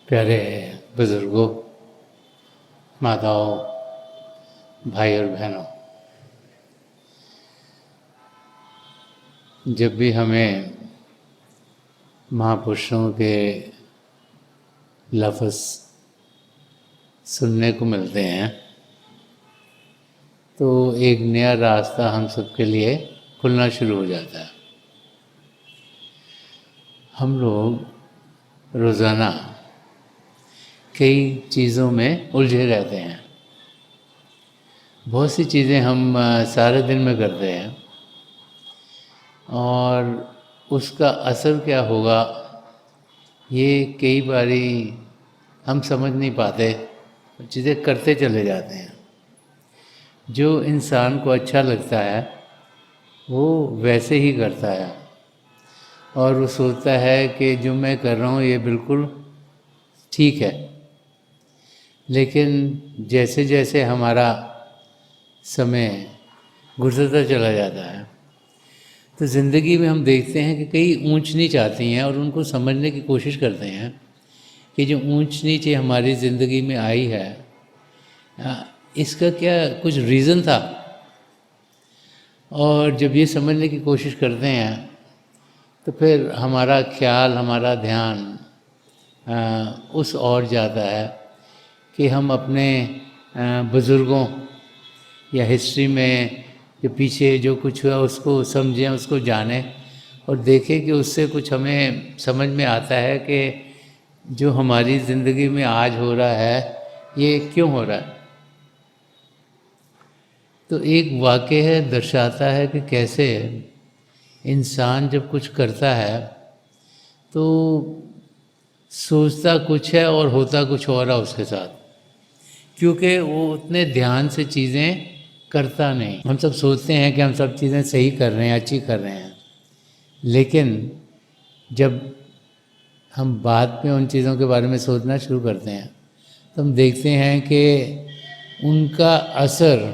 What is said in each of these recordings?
प्यारे बुज़ुर्गों, माताओं, भाई और बहनों, जब भी हमें महापुरुषों के लफ्ज़ सुनने को मिलते हैं तो एक नया रास्ता हम सबके लिए खुलना शुरू हो जाता है। हम लोग रोज़ाना कई चीज़ों में उलझे रहते हैं। बहुत सी चीज़ें हम सारे दिन में करते हैं और उसका असर क्या होगा ये कई बारी हम समझ नहीं पाते, चीज़ें करते चले जाते हैं। जो इंसान को अच्छा लगता है वो वैसे ही करता है और वो सोचता है कि जो मैं कर रहा हूँ ये बिल्कुल ठीक है। लेकिन जैसे जैसे हमारा समय गुजरता चला जाता है तो ज़िंदगी में हम देखते हैं कि कई ऊंच नीच आती हैं और उनको समझने की कोशिश करते हैं कि जो ऊंच नीच हमारी ज़िंदगी में आई है इसका क्या कुछ रीज़न था। और जब ये समझने की कोशिश करते हैं तो फिर हमारा ख्याल, हमारा ध्यान उस ओर जाता है कि हम अपने बुज़ुर्गों या हिस्ट्री में जो पीछे जो कुछ हुआ उसको समझें, उसको जानें और देखें कि उससे कुछ हमें समझ में आता है कि जो हमारी ज़िंदगी में आज हो रहा है ये क्यों हो रहा है। तो एक वाक़या है दर्शाता है कि कैसे इंसान जब कुछ करता है तो सोचता कुछ है और होता कुछ और है उसके साथ, क्योंकि वो उतने ध्यान से चीज़ें करता नहीं। हम सब सोचते हैं कि हम सब चीज़ें सही कर रहे हैं, अच्छी कर रहे हैं, लेकिन जब हम बाद में उन चीज़ों के बारे में सोचना शुरू करते हैं तो हम देखते हैं कि उनका असर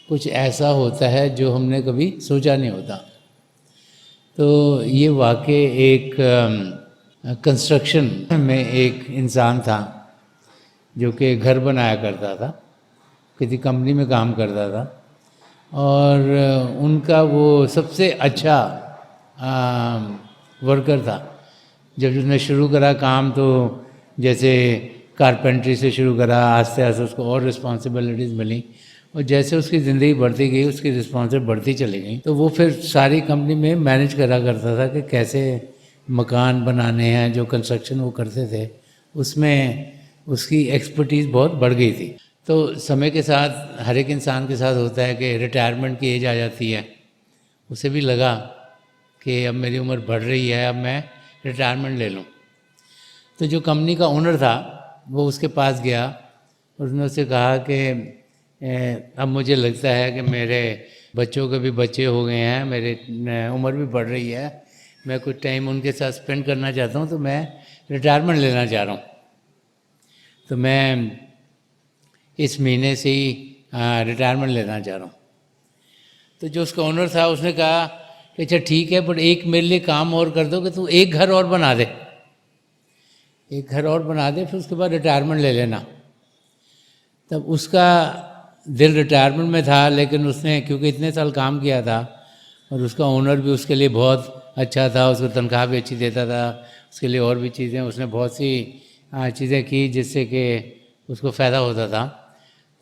कुछ ऐसा होता है जो हमने कभी सोचा नहीं होता। तो ये वाक़ई एक कंस्ट्रक्शन में एक इंसान था जो कि घर बनाया करता था, किसी कंपनी में काम करता था और उनका वो सबसे अच्छा वर्कर था। जब उसने शुरू करा काम तो जैसे कारपेंट्री से शुरू करा, आस्ते आस्ते उसको और रिस्पॉन्सिबिलिटीज़ मिली और जैसे उसकी ज़िंदगी बढ़ती गई उसकी रिस्पॉन्सिबिलिटी बढ़ती चली गई। तो वो फिर सारी कंपनी में मैनेज करा करता था कि कैसे मकान बनाने हैं। जो कंस्ट्रक्शन वो करते थे उसमें उसकी एक्सपर्टीज़ बहुत बढ़ गई थी। तो समय के साथ हर एक इंसान के साथ होता है कि रिटायरमेंट की एज आ जाती है। उसे भी लगा कि अब मेरी उम्र बढ़ रही है, अब मैं रिटायरमेंट ले लूँ। तो जो कंपनी का ओनर था वो उसके पास गया और उसने उससे कहा कि अब मुझे लगता है कि मेरे बच्चों के भी बच्चे हो गए हैं, मेरे उम्र भी बढ़ रही है, मैं कुछ टाइम उनके साथ स्पेंड करना चाहता हूँ, तो मैं रिटायरमेंट लेना चाह रहा हूँ। तो मैं इस महीने से ही रिटायरमेंट लेना चाह रहा हूँ। तो जो उसका ओनर था उसने कहा कि अच्छा ठीक है, बट एक मेरे लिए काम और कर दो कि तू एक घर और बना दे, एक घर और बना दे, फिर उसके बाद रिटायरमेंट ले लेना। तब उसका दिल रिटायरमेंट में था, लेकिन उसने क्योंकि इतने साल काम किया था और उसका ओनर भी उसके लिए बहुत अच्छा था, उसको तनख्वाह भी अच्छी देता था, उसके लिए और भी चीज़ें, उसने बहुत सी चीज़ें की जिससे कि उसको फ़ायदा होता था।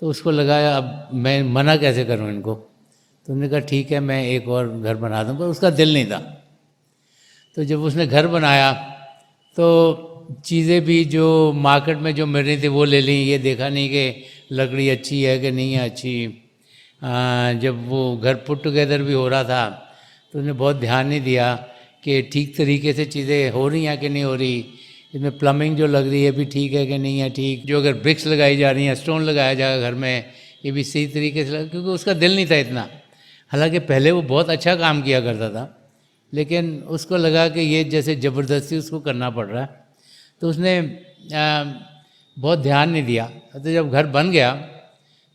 तो उसको लगा अब मैं मना कैसे करूं इनको। तो उन्होंने कहा ठीक है मैं एक और घर बना दूं, पर उसका दिल नहीं था। तो जब उसने घर बनाया तो चीज़ें भी जो मार्केट में जो मिल रही थी वो ले ली, ये देखा नहीं कि लकड़ी अच्छी है कि नहीं है अच्छी। जब वो घर पुट टुगेदर भी हो रहा था तो उसने बहुत ध्यान नहीं दिया कि ठीक तरीके से चीज़ें हो रही हैं कि नहीं हो रही, इसमें प्लम्बिंग जो लग रही है भी ठीक है कि नहीं है ठीक, जो अगर ब्रिक्स लगाई जा रही हैं, स्टोन लगाया जाएगा घर में, ये भी सही तरीके से लगा, क्योंकि उसका दिल नहीं था इतना। हालांकि पहले वो बहुत अच्छा काम किया करता था, लेकिन उसको लगा कि ये जैसे ज़बरदस्ती उसको करना पड़ रहा है, तो उसने बहुत ध्यान नहीं दिया। तो जब घर बन गया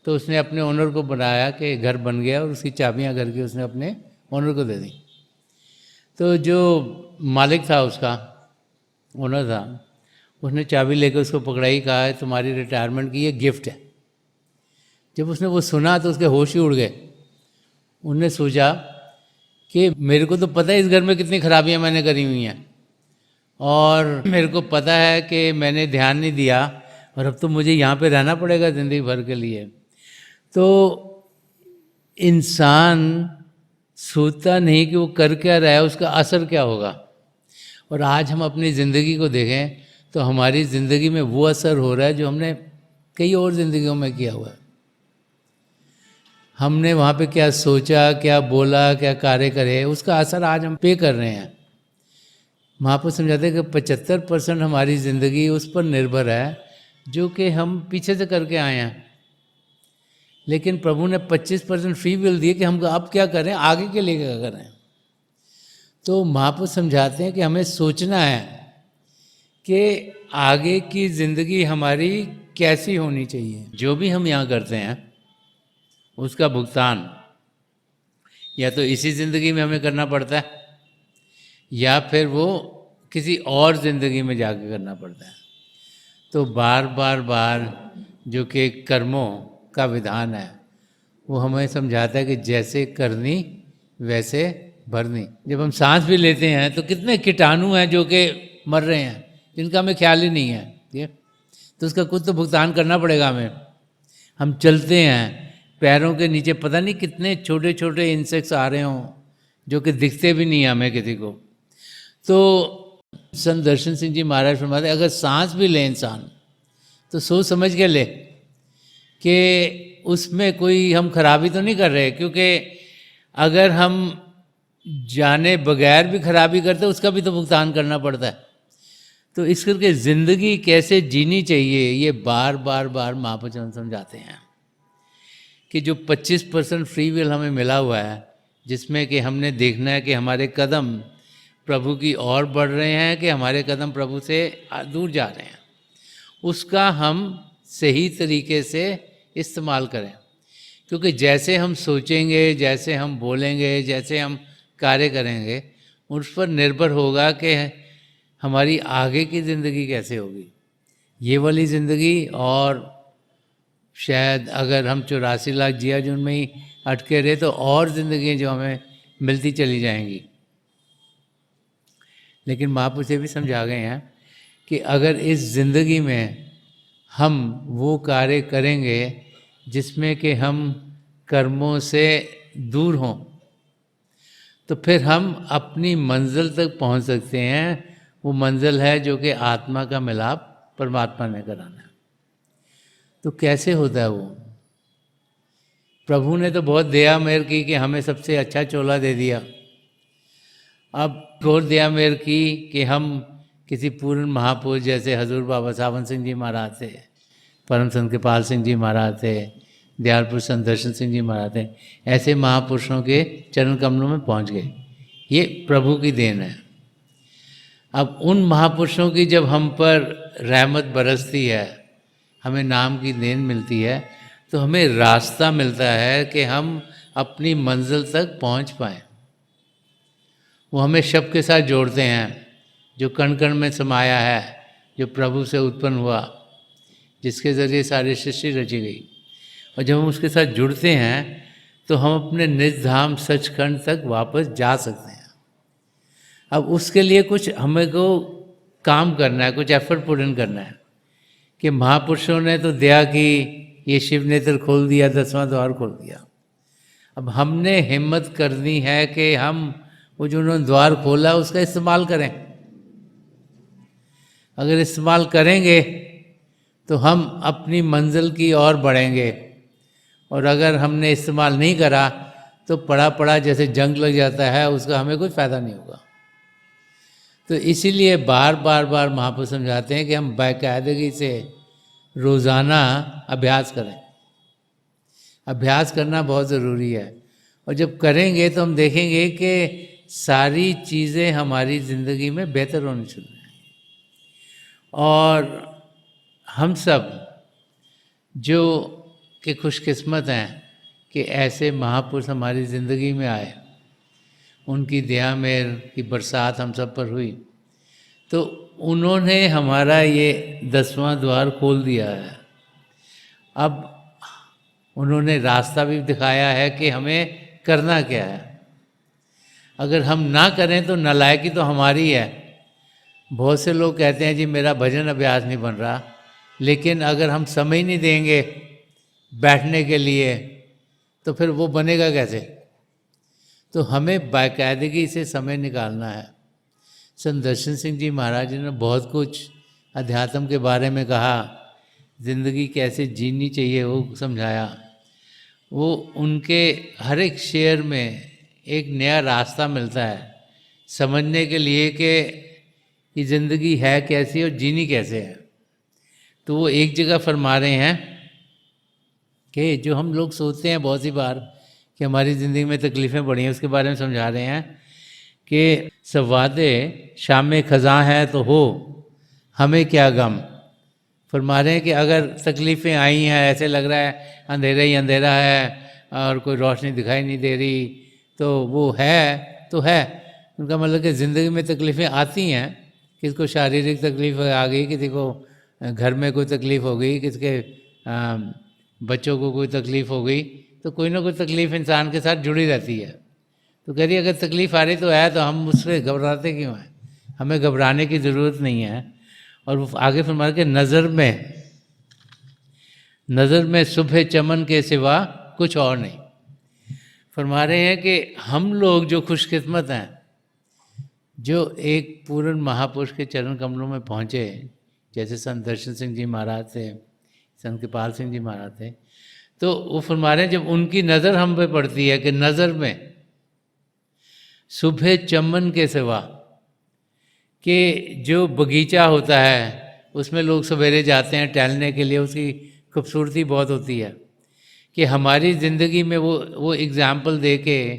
तो उसने अपने ओनर को बनाया कि घर बन गया और उसकी चाबियाँ घर की उसने अपने ओनर को दे दी। तो जो मालिक था उसका, ओनर था, उसने चाबी लेकर उसको पकड़ाई, कहा है तुम्हारी रिटायरमेंट की ये गिफ्ट है। जब उसने वो सुना तो उसके होश ही उड़ गए। उनने सोचा कि मेरे को तो पता है इस घर में कितनी खराबियां मैंने करी हुई हैं, और मेरे को पता है कि मैंने ध्यान नहीं दिया, और अब तो मुझे यहाँ पे रहना पड़ेगा ज़िंदगी भर के लिए। तो इंसान सोचता नहीं कि वो कर क्या रहा है, उसका असर क्या होगा। और आज हम अपनी ज़िंदगी को देखें तो हमारी ज़िंदगी में वो असर हो रहा है जो हमने कई और ज़िंदगियों में किया हुआ है। हमने वहाँ पे क्या सोचा, क्या बोला, क्या कार्य करे, उसका असर आज हम पे कर रहे हैं। महापुरुष समझाते हैं कि 75% हमारी ज़िंदगी उस पर निर्भर है जो कि हम पीछे से करके आए हैं। लेकिन प्रभु ने 25% फ्री विल दिए कि हम अब क्या करें, आगे के लिए क्या करें। तो महापुरुष समझाते हैं कि हमें सोचना है कि आगे की ज़िंदगी हमारी कैसी होनी चाहिए। जो भी हम यहाँ करते हैं उसका भुगतान या तो इसी ज़िंदगी में हमें करना पड़ता है, या फिर वो किसी और ज़िंदगी में जाके करना पड़ता है। तो बार बार जो कि कर्मों का विधान है वो हमें समझाता है कि जैसे करनी वैसे भरनी। जब हम सांस भी लेते हैं तो कितने कीटाणु हैं जो कि मर रहे हैं, जिनका हमें ख्याल ही नहीं है, ठीक है। तो उसका कुछ तो भुगतान करना पड़ेगा हमें। हम चलते हैं, पैरों के नीचे पता नहीं कितने छोटे छोटे इंसेक्ट्स आ रहे हों जो कि दिखते भी नहीं है हमें किसी को। तो संत दर्शन सिंह जी महाराज फरमाते अगर सांस भी ले इंसान तो सोच समझ के ले कि उसमें कोई हम खराबी तो नहीं कर रहे, क्योंकि अगर हम जाने बगैर भी खराबी करते उसका भी तो भुगतान करना पड़ता है। तो इस करके ज़िंदगी कैसे जीनी चाहिए ये बार बार महापुरुष समझाते हैं कि जो 25% फ्री विल हमें मिला हुआ है, जिसमें कि हमने देखना है कि हमारे कदम प्रभु की ओर बढ़ रहे हैं कि हमारे कदम प्रभु से दूर जा रहे हैं, उसका हम सही तरीके से इस्तेमाल करें। क्योंकि जैसे हम सोचेंगे, जैसे हम बोलेंगे, जैसे हम कार्य करेंगे, उस पर निर्भर होगा कि हमारी आगे की ज़िंदगी कैसे होगी। ये वाली ज़िंदगी और शायद अगर हम 84 लाख जिया जून में ही अटके रहे तो और ज़िंदगी जो हमें मिलती चली जाएंगी। लेकिन महापुरुष ये भी समझा गए हैं कि अगर इस ज़िंदगी में हम वो कार्य करेंगे जिसमें कि हम कर्मों से दूर हों, तो फिर हम अपनी मंजिल तक पहुंच सकते हैं। वो मंजिल है जो कि आत्मा का मिलाप परमात्मा ने कराना है। तो कैसे होता है वो? प्रभु ने तो बहुत दया मेहर की कि हमें सबसे अच्छा चोला दे दिया। अब घोर दया मेहर की कि हम किसी पूर्ण महापुरुष जैसे हजूर बाबा सावन सिंह जी महाराज थे, परम संत कृपाल सिंह जी महाराज थे, दयालपुर संत दर्शन सिंह जी महाराज थे, ऐसे महापुरुषों के चरण कमलों में पहुंच गए। ये प्रभु की देन है। अब उन महापुरुषों की जब हम पर रहमत बरसती है, हमें नाम की देन मिलती है, तो हमें रास्ता मिलता है कि हम अपनी मंजिल तक पहुंच पाएँ। वो हमें शब्द के साथ जोड़ते हैं जो कण कण में समाया है, जो प्रभु से उत्पन्न हुआ, जिसके ज़रिए सारी सृष्टि रची गई। और जब हम उसके साथ जुड़ते हैं तो हम अपने निज धाम सचखंड तक वापस जा सकते हैं। अब उसके लिए कुछ हमें को काम करना है, कुछ एफर्ट पुट इन करना है कि महापुरुषों ने तो दया की, ये शिव नेत्र खोल दिया, 10वां द्वार खोल दिया। अब हमने हिम्मत करनी है कि हम वो जो उन्होंने द्वार खोला उसका इस्तेमाल करें। अगर इस्तेमाल करेंगे तो हम अपनी मंजिल की ओर बढ़ेंगे, और अगर हमने इस्तेमाल नहीं करा तो पड़ा पड़ा जैसे जंग लग जाता है, उसका हमें कोई फ़ायदा नहीं होगा। तो इसीलिए बार बार महापुरुष समझाते हैं कि हम बाकायदगी से रोज़ाना अभ्यास करें। अभ्यास करना बहुत ज़रूरी है, और जब करेंगे तो हम देखेंगे कि सारी चीज़ें हमारी ज़िंदगी में बेहतर होनी शुरू हैं। और हम सब जो कि खुशकिस्मत हैं कि ऐसे महापुरुष हमारी ज़िंदगी में आए, उनकी दया मेहर की बरसात हम सब पर हुई, तो उन्होंने हमारा ये 10वां द्वार खोल दिया है। अब उन्होंने रास्ता भी दिखाया है कि हमें करना क्या है। अगर हम ना करें तो नालायकी तो हमारी है। बहुत से लोग कहते हैं जी मेरा भजन अभ्यास नहीं बन रहा, लेकिन अगर हम समय नहीं देंगे बैठने के लिए तो फिर वो बनेगा कैसे? तो हमें बाकायदगी से समय निकालना है। संत दर्शन सिंह जी महाराज जी ने बहुत कुछ अध्यात्म के बारे में कहा, ज़िंदगी कैसे जीनी चाहिए वो समझाया। वो उनके हर एक शेयर में एक नया रास्ता मिलता है समझने के लिए कि ज़िंदगी है कैसी और जीनी कैसे है। तो वो एक जगह फरमा रहे हैं कि जो हम लोग सोचते हैं बहुत सी बार कि हमारी ज़िंदगी में तकलीफ़ें बड़ी हैं, उसके बारे में समझा रहे हैं कि सवादे शाम में ख़ज़ां है तो हो हमें क्या गम। फरमा रहे हैं कि अगर तकलीफ़ें आई हैं, ऐसे लग रहा है अंधेरा ही अंधेरा है और कोई रोशनी दिखाई नहीं दे रही, तो वो है तो है। उनका मतलब कि ज़िंदगी में तकलीफ़ें आती हैं, किसी को शारीरिक तकलीफ़ आ गई, किसी को घर में कोई तकलीफ़ हो गई, किसी के बच्चों को कोई तकलीफ़ हो गई, तो कोई ना कोई तकलीफ़ इंसान के साथ जुड़ी रहती है। तो कह रही अगर तकलीफ़ आ रही तो है, तो हम उससे घबराते क्यों हैं? हमें घबराने की ज़रूरत नहीं है। और वो आगे फरमा के नज़र में सुबह चमन के सिवा कुछ और नहीं। फरमा रहे हैं कि हम लोग जो खुशकिस्मत हैं, जो एक पूर्ण महापुरुष के चरण कमलों में पहुँचे, जैसे संत दर्शन सिंह जी महाराज थे, संत कृपाल सिंह जी महाराज थे, तो वो फरमा रहे हैं जब उनकी नज़र हम पे पड़ती है कि नज़र में सुबह चमन के सिवा, कि जो बगीचा होता है उसमें लोग सवेरे जाते हैं टहलने के लिए, उसकी खूबसूरती बहुत होती है, कि हमारी ज़िंदगी में वो एग्ज़ाम्पल दे के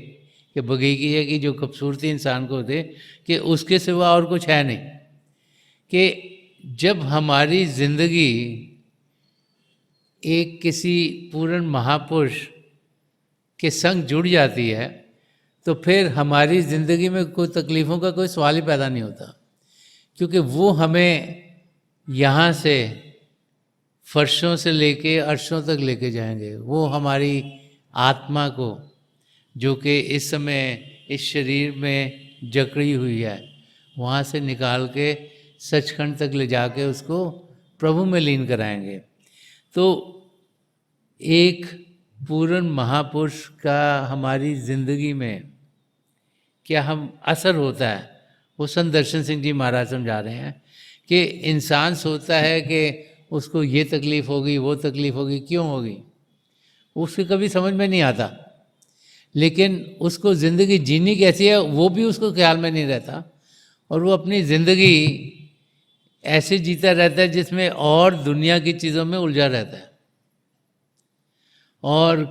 कि बगीचे की जो खूबसूरती इंसान को दे कि उसके सिवा और कुछ है नहीं। कि जब हमारी ज़िंदगी एक किसी पूर्ण महापुरुष के संग जुड़ जाती है तो फिर हमारी ज़िंदगी में कोई तकलीफ़ों का कोई सवाल ही पैदा नहीं होता, क्योंकि वो हमें यहाँ से फर्शों से लेके अर्शों तक लेके जाएंगे। वो हमारी आत्मा को, जो कि इस समय इस शरीर में जकड़ी हुई है, वहाँ से निकाल के सचखंड तक ले जाके उसको प्रभु में लीन कराएंगे। तो एक पूर्ण महापुरुष का हमारी ज़िंदगी में क्या हम असर होता है, वो संत दर्शन सिंह जी महाराज समझा रहे हैं कि इंसान सोचता है कि उसको ये तकलीफ़ होगी, वो तकलीफ़ होगी, क्यों होगी, उसके कभी समझ में नहीं आता। लेकिन उसको ज़िंदगी जीनी कैसी है वो भी उसको ख्याल में नहीं रहता, और वो अपनी ज़िंदगी ऐसे जीता रहता है जिसमें और दुनिया की चीज़ों में उलझा रहता है। और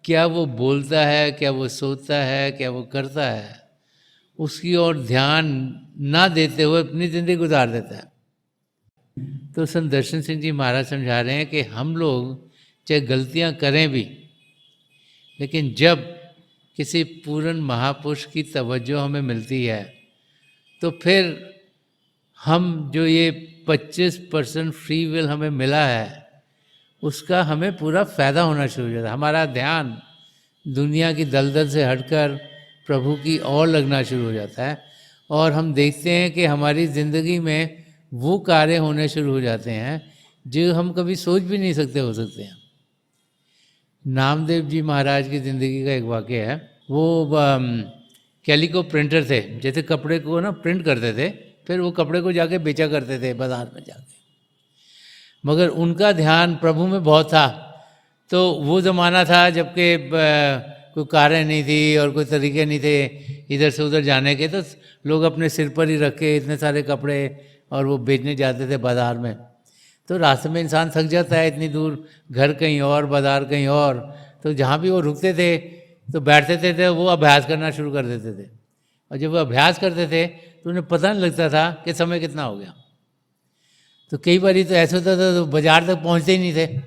क्या वो बोलता है, क्या वो सोचता है, क्या वो करता है, उसकी ओर ध्यान ना देते हुए अपनी ज़िंदगी गुजार देता है। तो संत दर्शन सिंह जी महाराज समझा रहे हैं कि हम लोग चाहे गलतियां करें भी, लेकिन जब किसी पूर्ण महापुरुष की तवज्जो हमें मिलती है तो फिर हम जो ये 25% फ्री विल हमें मिला है उसका हमें पूरा फ़ायदा होना शुरू हो जाता है। हमारा ध्यान दुनिया की दलदल से हटकर प्रभु की ओर लगना शुरू हो जाता है, और हम देखते हैं कि हमारी ज़िंदगी में वो कार्य होने शुरू हो जाते हैं जो हम कभी सोच भी नहीं सकते हो सकते हैं। नामदेव जी महाराज की ज़िंदगी का एक वाक़या है। वो कैलिको प्रिंटर थे, जैसे कपड़े को ना प्रिंट करते थे, फिर वो कपड़े को जाके बेचा करते थे बाज़ार में जाके, मगर उनका ध्यान प्रभु में बहुत था। तो वो ज़माना था जबकि कोई कारें नहीं थी और कोई तरीके नहीं थे इधर से उधर जाने के, तो लोग अपने सिर पर ही रख के इतने सारे कपड़े और वो बेचने जाते थे बाज़ार में। तो रास्ते में इंसान थक जाता है, इतनी दूर, घर कहीं और, बाज़ार कहीं और, तो जहाँ भी वो रुकते थे तो बैठते थे वो अभ्यास करना शुरू कर देते थे। और जब वो अभ्यास करते थे तो उन्हें पता नहीं लगता था कि समय कितना हो गया। तो कई बार तो ऐसा होता था तो बाज़ार तक पहुँचते ही नहीं थे।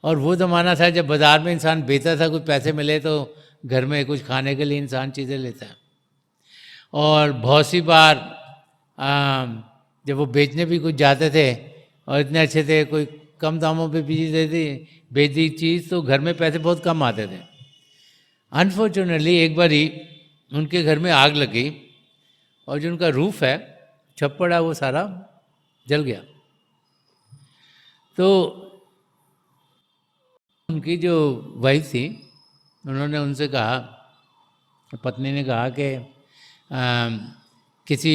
और वो ज़माना था जब बाज़ार में इंसान बेचता था, कुछ पैसे मिले तो घर में कुछ खाने के लिए इंसान चीज़ें लेता है। और बहुत सी बार जब वो बेचने भी कुछ जाते थे और इतने अच्छे थे, कोई कम दामों पे बेच दी चीज़ तो घर में पैसे बहुत कम आते थे। अनफॉर्चुनेटली एक बार ही उनके घर में आग लग गई और जो उनका रूफ है, छप्पड़ है, वो सारा जल गया। तो उनकी जो वाइफ थी, उन्होंने उनसे कहा, पत्नी ने कहा कि किसी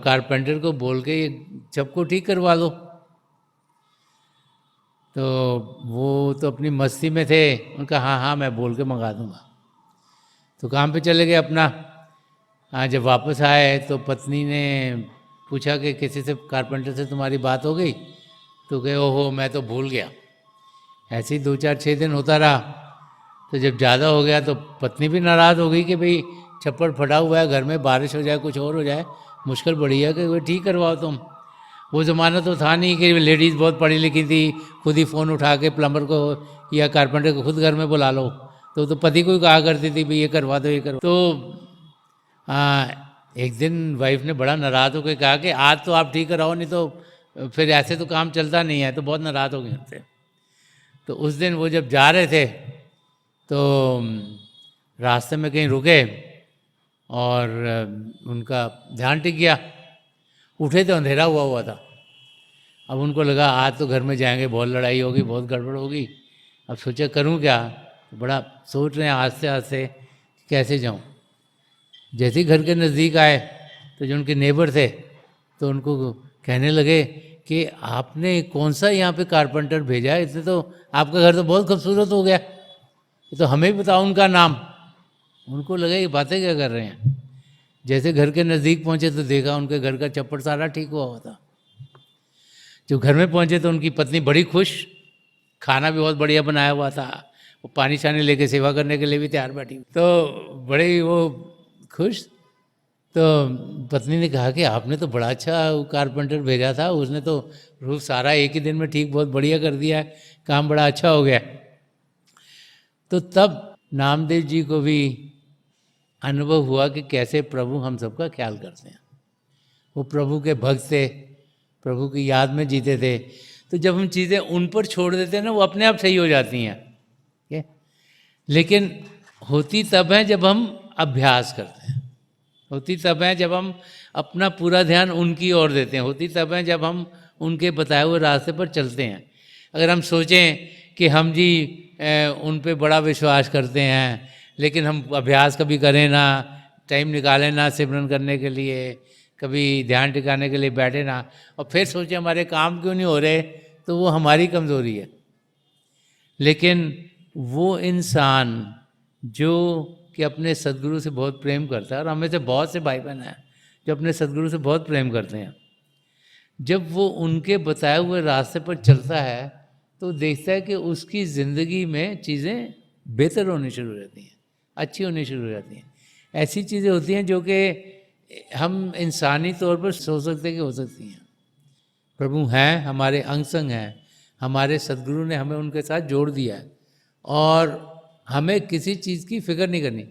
कारपेंटर को बोल के ये छत को ठीक करवा लो। तो वो तो अपनी मस्ती में थे, उनका हाँ हाँ मैं बोल के मंगा दूंगा। तो काम पे चले गए अपना। जब वापस आए तो पत्नी ने पूछा कि किसी से कारपेंटर से तुम्हारी बात हो गई? तो कहे ओहो मैं तो भूल गया। ऐसे ही 2-4-6 दिन होता रहा। तो जब ज़्यादा हो गया तो पत्नी भी नाराज़ हो गई कि भाई छप्पड़ फटा हुआ है, घर में बारिश हो जाए, कुछ और हो जाए, मुश्किल बड़ी है कि वो ठीक करवाओ तुम। वो ज़माना तो था नहीं कि लेडीज़ बहुत पढ़ी लिखी थी, खुद ही फ़ोन उठा के प्लम्बर को या कारपेंटर को खुद घर में बुला लो। तो पति को ही कहा करती थी भाई ये करवा दो, ये करवा। तो एक दिन वाइफ ने बड़ा नाराज़ होकर कहा कि आज तो आप ठीक कराओ, नहीं तो फिर ऐसे तो काम चलता नहीं है। तो बहुत नाराज़ हो गए थे। तो उस दिन वो जब जा रहे थे तो रास्ते में कहीं रुके और उनका ध्यान टिक गया। उठे तो अंधेरा हुआ हुआ था। अब उनको लगा आज तो घर में जाएंगे, बहुत लड़ाई होगी, बहुत गड़बड़ होगी। अब सोचा करूं क्या, तो बड़ा सोच रहे हैं आस्ते आस्ते कैसे जाऊं। जैसे ही घर के नज़दीक आए तो जो उनके नेबर थे तो उनको कहने लगे कि आपने कौन सा यहाँ पे कारपेंटर भेजा है, इससे तो आपका घर तो बहुत खूबसूरत हो गया, तो हमें भी बताओ उनका नाम। उनको लगा ये बातें क्या कर रहे हैं। जैसे घर के नज़दीक पहुँचे तो देखा उनके घर का छप्पड़ सारा ठीक हुआ हुआ था। जब घर में पहुँचे तो उनकी पत्नी बड़ी खुश, खाना भी बहुत बढ़िया बनाया हुआ था, वो पानी शानी लेके सेवा करने के लिए भी तैयार बैठी। तो बड़े ही वो खुश। तो पत्नी ने कहा कि आपने तो बड़ा अच्छा कारपेंटर भेजा था, उसने तो रूफ सारा एक ही दिन में ठीक बहुत बढ़िया कर दिया है, काम बड़ा अच्छा हो गया। तो तब नामदेव जी को भी अनुभव हुआ कि कैसे प्रभु हम सबका ख्याल करते हैं। वो प्रभु के भक्त थे, प्रभु की याद में जीते थे। तो जब हम चीज़ें उन पर छोड़ देते हैं ना, वो अपने आप सही हो जाती हैं। लेकिन होती तब है जब हम अभ्यास करते हैं, होती तब है जब हम अपना पूरा ध्यान उनकी ओर देते हैं, होती तब है जब हम उनके बताए हुए रास्ते पर चलते हैं। अगर हम सोचें कि हम जी उन पे बड़ा विश्वास करते हैं, लेकिन हम अभ्यास कभी करें ना, टाइम निकालें ना सिमरन करने के लिए, कभी ध्यान टिकाने के लिए बैठे ना, और फिर सोचें हमारे काम क्यों नहीं हो रहे, तो वो हमारी कमज़ोरी है। लेकिन वो इंसान जो कि अपने सदगुरु से बहुत प्रेम करता है, और हमें से बहुत से भाई बहन हैं जो अपने सदगुरु से बहुत प्रेम करते हैं, जब वो उनके बताए हुए रास्ते पर चलता है तो देखता है कि उसकी ज़िंदगी में चीज़ें बेहतर होनी शुरू हो जाती हैं, अच्छी होनी शुरू हो जाती हैं। ऐसी चीज़ें होती हैं जो कि हम इंसानी तौर पर सोच सकते हैं कि हो सकती हैं। प्रभु हैं, हमारे अंग संग हैं, हमारे सदगुरु ने हमें उनके साथ जोड़ दिया है, और हमें किसी चीज़ की फिक्र नहीं करनी।